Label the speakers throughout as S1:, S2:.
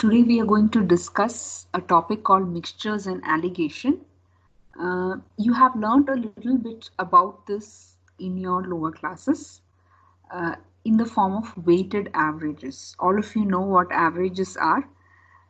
S1: Today we are going to discuss a topic called mixtures and alligation. You have learned a little bit about this in your lower classes in the form of weighted averages. All of you know what averages are,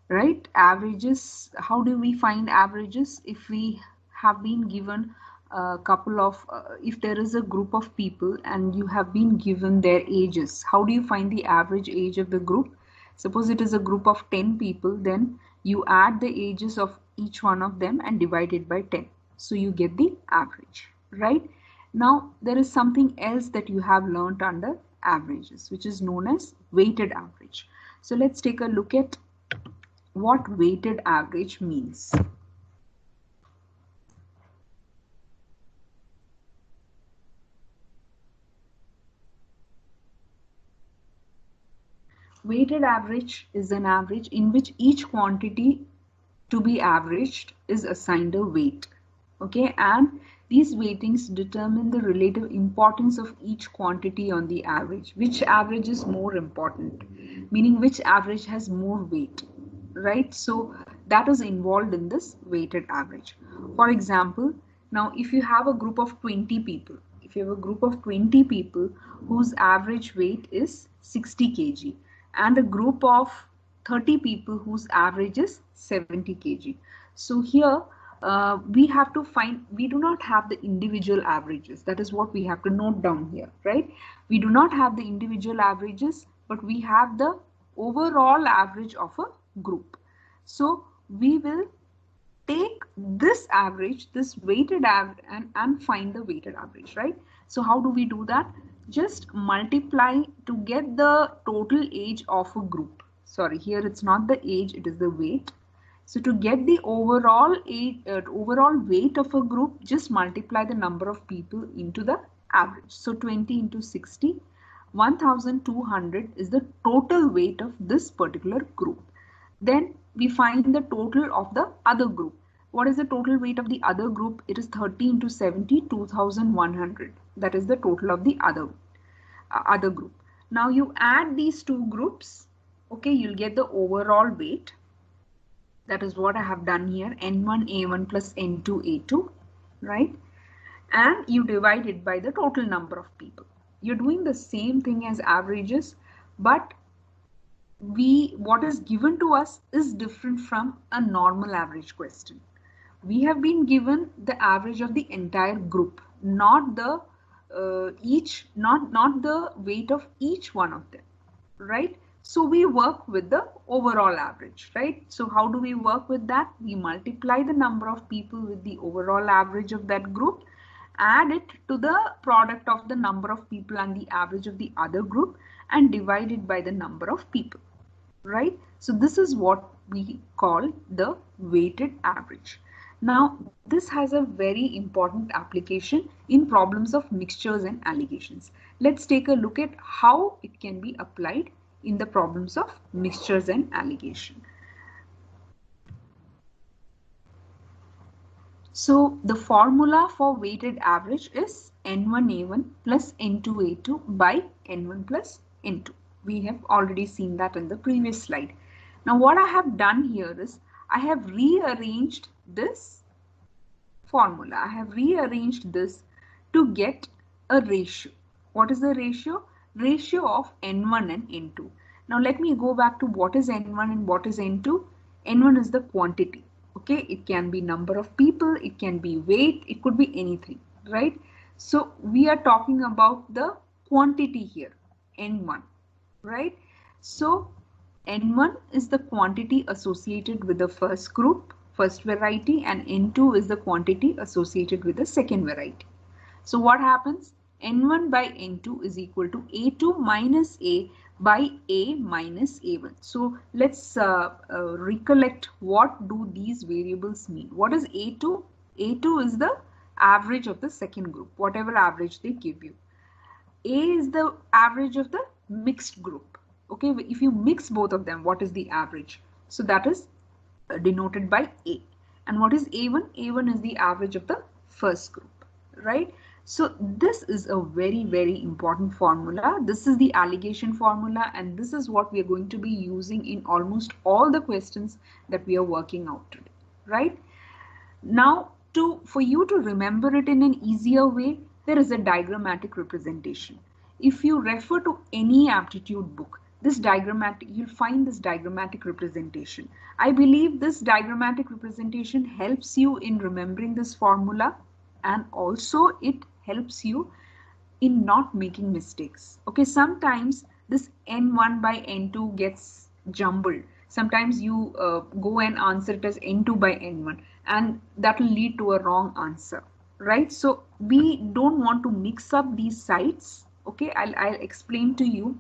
S1: right? Averages, how do we find averages? If we have been given a couple of, if there is a group of people and you have been given their ages, how do you find the average age of the group? Suppose it is a group of 10 people, then you add the ages of each one of them and divide it by 10. So you get the average, right? Now there is something else that you have learned under averages, which is known as weighted average. So let's take a look at what weighted average means. Weighted average is an average in which each quantity to be averaged is assigned a weight. Okay, and these weightings determine the relative importance of each quantity on the average. Which average is more important, meaning which average has more weight, right? So that is involved in this weighted average. For example, now if you have a group of 20 people, whose average weight is 60 kg and a group of 30 people whose average is 70 kg. So here we have to find, we do not have the individual averages. That is what we have to note down here, right? We do not have the individual averages, but we have the overall average of a group. So we will take this average, this weighted average, and find the weighted average, right? So how do we do that? Just multiply to get the total age of a group. Sorry, here it's not the age, it is the weight. So to get the overall age, overall weight of a group, just multiply the number of people into the average. So 20 into 60, 1200 is the total weight of this particular group. Then we find the total of the other group. What is the total weight of the other group? It is 30 into 70, 2100. That is the total of the other group. Now you add these two groups, okay, you'll get the overall weight. That is what I have done here, N1A1 plus N2A2, right? And you divide it by the total number of people. You're doing the same thing as averages, but what is given to us is different from a normal average question. We have been given the average of the entire group, not the not the weight of each one of them, right? So we work with the overall average, right? So how do we work with that? We multiply the number of people with the overall average of that group, add it to the product of the number of people and the average of the other group, and divide it by the number of people, right? So this is what we call the weighted average. Now, this has a very important application in problems of mixtures and alligations. Let's take a look at how it can be applied in the problems of mixtures and alligation. So the formula for weighted average is N1A1 plus N2A2 by N1 plus N2. We have already seen that in the previous slide. Now what I have done here is I have rearranged this formula. I have rearranged this to get a ratio. What is the ratio? Ratio of N1 and N2. Now let me go back to what is N1 and what is N2. N1 is the quantity. Okay, it can be number of people, it can be weight, it could be anything, right? So we are talking about the quantity here, N1, right? So N1 is the quantity associated with the first group, first variety, and N2 is the quantity associated with the second variety. So what happens? N1 by N2 is equal to A2 minus A by A minus A1. So let's recollect what do these variables mean. What is A2? A2 is the average of the second group, whatever average they give you. A is the average of the mixed group. Okay, if you mix both of them, what is the average? So that is denoted by A. And what is A1? A1 is the average of the first group, right? So this is a very, very important formula. This is the alligation formula, and this is what we are going to be using in almost all the questions that we are working out today, right? Now, for you to remember it in an easier way, there is a diagrammatic representation. If you refer to any aptitude book, you'll find this diagrammatic representation. I believe this diagrammatic representation helps you in remembering this formula, and also it helps you in not making mistakes. Okay, sometimes this n1 by n2 gets jumbled. Sometimes you go and answer it as n2 by n1, and that will lead to a wrong answer, right? So we don't want to mix up these sides. Okay, I'll explain to you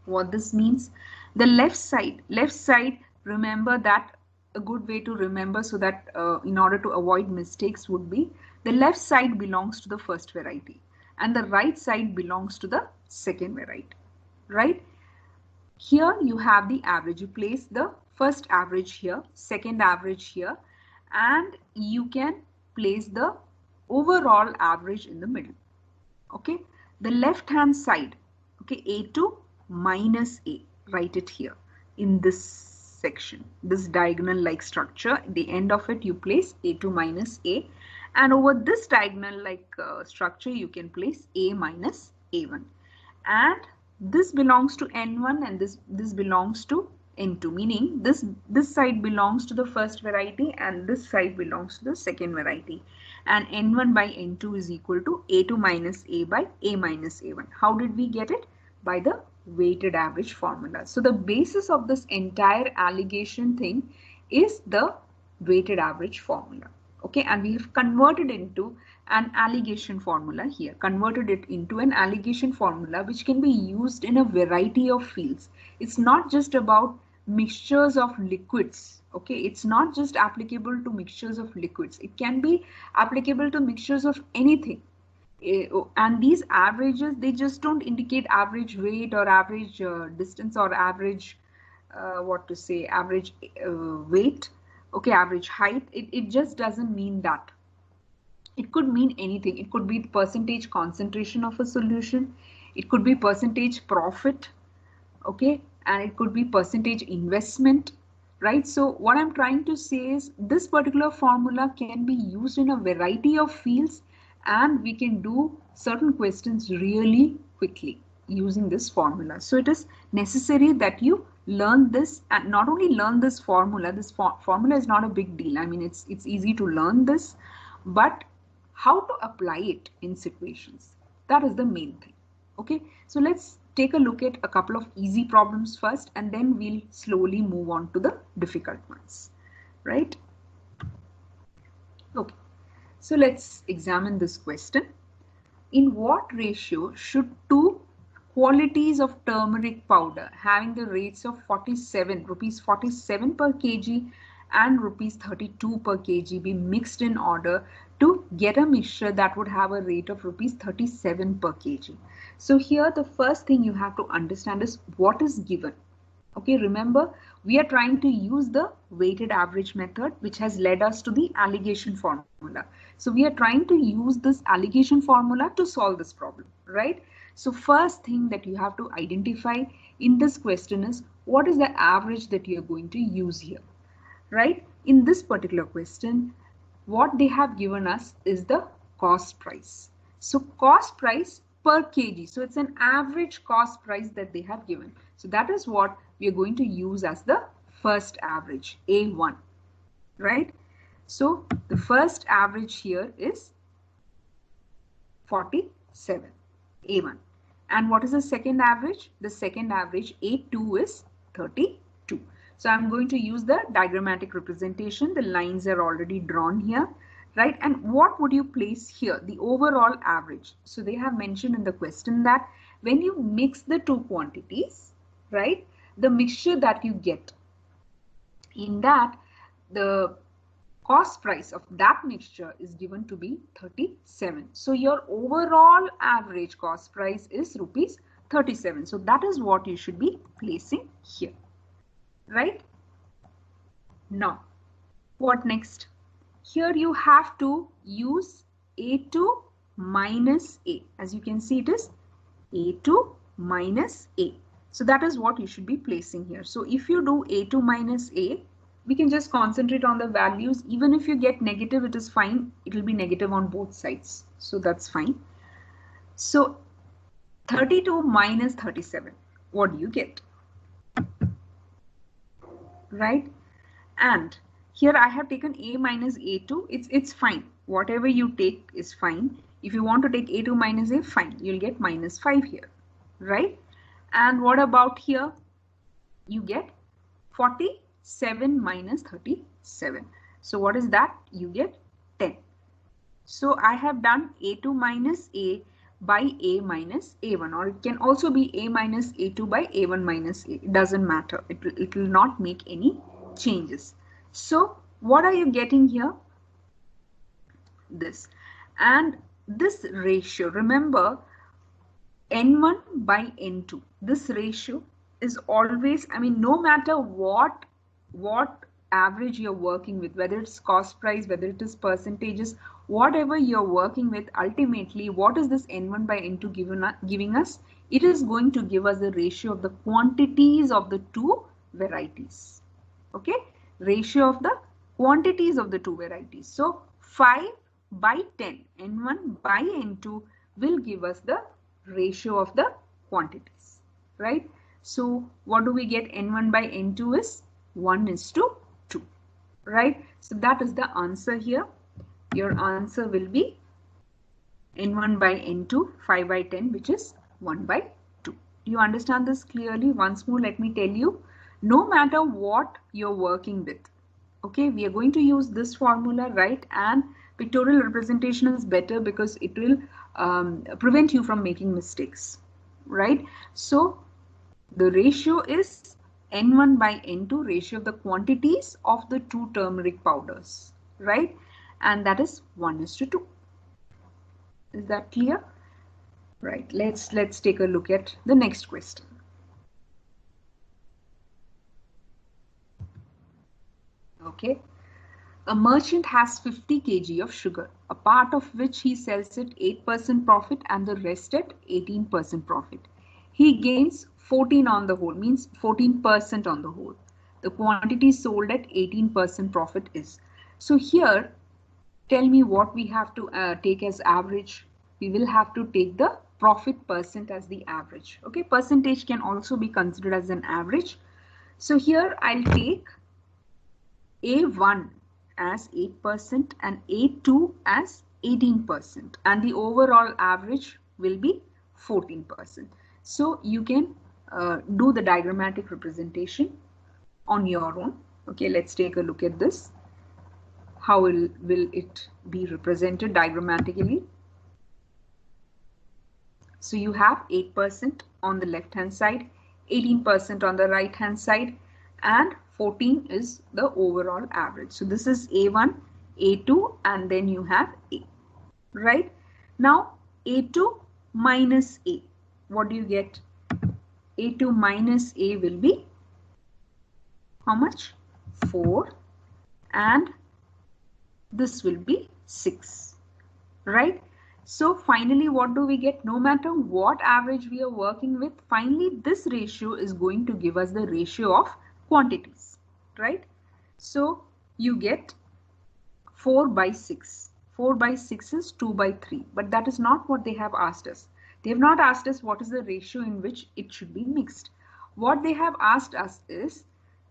S1: what this means. The left side, remember that a good way to remember, so that in order to avoid mistakes, would be the left side belongs to the first variety and the right side belongs to the second variety, right? Here you have the average. You place the first average here, second average here, and you can place the overall average in the middle. Okay, the left hand side, okay, A2 minus A, write it here in this section, this diagonal like structure. At the end of it you place A2 minus A, and over this diagonal like structure you can place A minus A1, and this belongs to n1 and this belongs to n2, meaning this side belongs to the first variety and this side belongs to the second variety, and n1 by n2 is equal to A2 minus A by A minus A1. How did we get it? By the weighted average formula. So the basis of this entire alligation thing is the weighted average formula. Okay, and we have converted into an alligation formula here, converted it into an alligation formula which can be used in a variety of fields. It's not just about mixtures of liquids. Okay, it's not just applicable to mixtures of liquids. It can be applicable to mixtures of anything. And these averages, they just don't indicate average weight or average distance or average average weight, okay, average height. It just doesn't mean that. It could mean anything. It could be percentage concentration of a solution, it could be percentage profit, okay, and it could be percentage investment, right? So what I'm trying to say is this particular formula can be used in a variety of fields, and we can do certain questions really quickly using this formula. So it is necessary that you learn this, and not only learn this formula. This formula is not a big deal. I mean, it's easy to learn this, but how to apply it in situations, that is the main thing. Okay, so let's take a look at a couple of easy problems first, and then we'll slowly move on to the difficult ones, right? Okay, so let's examine this question. In what ratio should two qualities of turmeric powder having the rates of rupees 47 per kg and rupees 32 per kg be mixed in order to get a mixture that would have a rate of rupees 37 per kg? So here the first thing you have to understand is what is given. Okay, remember we are trying to use the weighted average method, which has led us to the alligation formula. So we are trying to use this alligation formula to solve this problem, right? So first thing that you have to identify in this question is what is the average that you are going to use here, right? In this particular question, what they have given us is the cost price. So cost price per kg. So it's an average cost price that they have given. So that is what we are going to use as the first average, A1, right? So the first average here is 47, A1. And what is the second average? The second average, A2, is 32. So I'm going to use the diagrammatic representation. The lines are already drawn here, right? And what would you place here? The overall average. So they have mentioned in the question that when you mix the two quantities, right, the mixture that you get, in that the cost price of that mixture is given to be 37. So your overall average cost price is rupees 37. So that is what you should be placing here, right? Now, what next? Here you have to use A2 minus A. As you can see, it is A2 minus A. So that is what you should be placing here. So if you do A2 minus A, we can just concentrate on the values. Even if you get negative, it is fine. It will be negative on both sides. So that's fine. So 32 minus 37, what do you get? Right? And here I have taken A minus A2. It's fine. Whatever you take is fine. If you want to take A2 minus A, fine. You'll get minus 5 here. Right? And what about here? You get 47 minus 37. So what is that? You get 10. So I have done A2 minus A by A minus A1, or it can also be A minus A2 by A1 minus A. It doesn't matter. It will not make any changes. So what are you getting here? This. And this ratio, remember, N1 by N2. This ratio is always, I mean, no matter what average you're working with, whether it's cost price, whether it is percentages, whatever you're working with, ultimately, what is this N1 by N2 giving us? It is going to give us the ratio of the quantities of the two varieties. Okay, ratio of the quantities of the two varieties. So 5 by 10, N1 by N2 will give us the ratio of the quantities, right? So what do we get? N1 by N2 is 1:2, right? So that is the answer here. Your answer will be N1 by N2, 5 by 10, which is 1/2. Do you understand this clearly? Once more, let me tell you, no matter what you're working with, okay, we are going to use this formula, right? And pictorial representation is better because it will prevent you from making mistakes, right? So the ratio is N1 by N2, ratio of the quantities of the two turmeric powders, right? And that is 1:2. Is that clear? Right. Let's take a look at the next question. Okay. A merchant has 50 kg of sugar, a part of which he sells at 8% profit and the rest at 18% profit. He gains 14 on the whole, means 14% on the whole. The quantity sold at 18% profit is. So here, tell me what we have to take as average. We will have to take the profit percent as the average. Okay, percentage can also be considered as an average. So here I'll take A1 as 8% and A2 as 18%, and the overall average will be 14%. So you can do the diagrammatic representation on your own. Okay, let's take a look at this. How will it be represented diagrammatically? So you have 8% on the left hand side, 18% on the right hand side, and 14 is the overall average. So this is A1, A2, and then you have A, right? Now A2 minus A, what do you get? A2 minus A will be how much? 4, and this will be 6, right? So finally, what do we get? No matter what average we are working with, finally this ratio is going to give us the ratio of quantities, right? So you get 4 by 6. 4 by 6 is 2 by 3, but that is not what they have asked us. They have not asked us what is the ratio in which it should be mixed. What they have asked us is,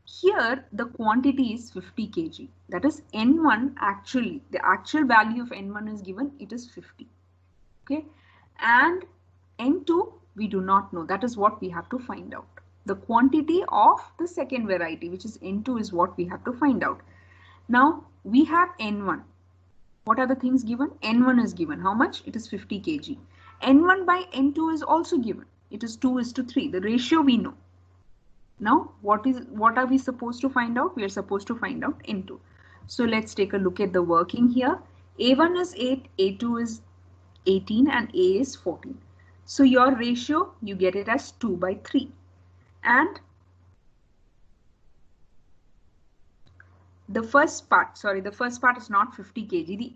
S1: here the quantity is 50 kg. That is N1 actually, the actual value of N1 is given, it is 50. Okay, and N2 we do not know. That is what we have to find out. The quantity of the second variety, which is N2, is what we have to find out. Now we have N1. What are the things given? N1 is given. How much? It is 50 kg. N1 by N2 is also given. It is 2:3. The ratio we know. Now what are we supposed to find out? We are supposed to find out N2. So let's take a look at the working here. A1 is 8, A2 is 18, and A is 14. So your ratio, you get it as 2 by 3. And the first part is not 50 kg.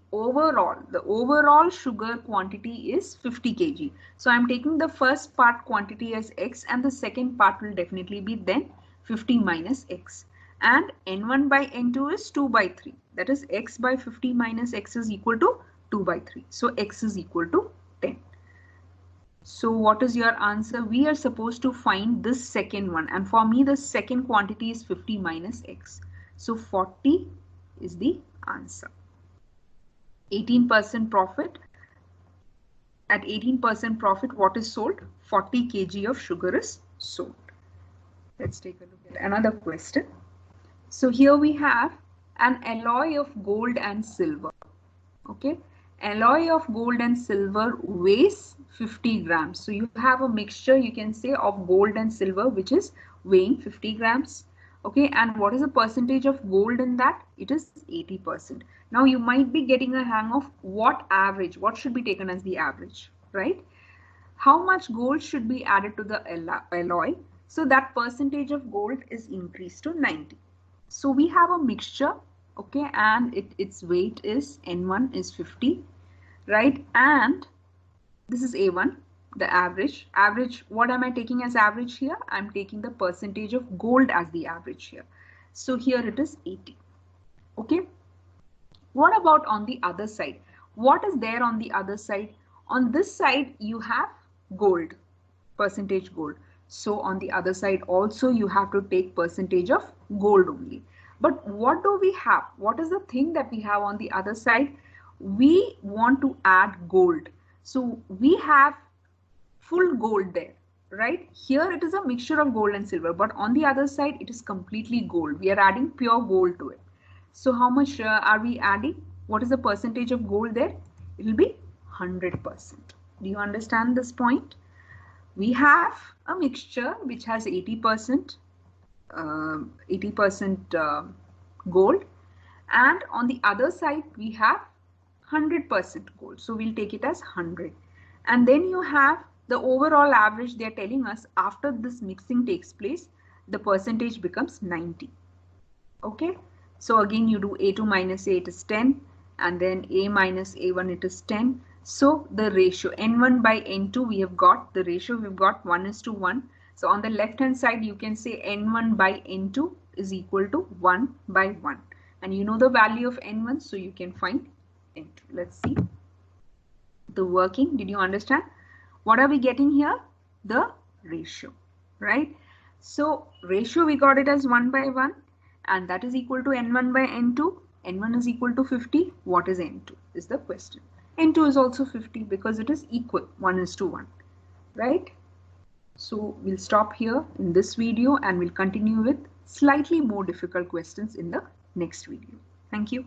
S1: The overall sugar quantity is 50 kg. So I'm taking the first part quantity as x, and the second part will definitely be then 50 minus x. And n1 by n2 is 2 by 3. That is x by 50 minus x is equal to 2 by 3. So x is equal to 10. So what is your answer? We are supposed to find this second one, and for me the second quantity is 50 minus x. So 40 is the answer. 18% profit. At 18% profit, what is sold? 40 kg of sugar is sold. Let's take a look at another question. So here we have an alloy of gold and silver. Okay. Alloy of gold and silver weighs 50 grams. So you have a mixture, you can say, of gold and silver, which is weighing 50 grams. Okay, and what is the percentage of gold in that? It is 80%. Now you might be getting a hang of what should be taken as the average, right? How much gold should be added to the alloy so that percentage of gold is increased to 90. So we have a mixture, okay, and its weight is N1 is 50, right? And this is A1, the average. What am I taking as average here? I'm taking the percentage of gold as the average here. So here it is 80. Okay. What about on the other side? What is there on the other side? On this side, you have gold, percentage gold. So on the other side also, you have to take percentage of gold only. But what do we have? What is the thing that we have on the other side? We want to add gold. So we have full gold there, right? Here it is a mixture of gold and silver, but on the other side it is completely gold. We are adding pure gold to it. So how much are we adding? What is the percentage of gold there? It will be 100%. Do you understand this point? We have a mixture which has 80% gold, and on the other side we have 100% gold. So we'll take it as 100. And then you have the overall average. They are telling us after this mixing takes place, the percentage becomes 90. Okay. So again, you do A2 minus A, it is 10. And then A minus A1, it is 10. So the ratio N1 by N2, we have got the ratio, we've got 1:1. So on the left hand side, you can say N1 by N2 is equal to 1 by 1. And you know the value of N1, so you can find N2. Let's see the working. Did you understand? What are we getting here? The ratio, right? So ratio, we got it as 1 by 1, and that is equal to N1 by N2. N1 is equal to 50. What is N2 is the question. N2 is also 50 because it is equal, 1:1, right? So we'll stop here in this video and we'll continue with slightly more difficult questions in the next video. Thank you.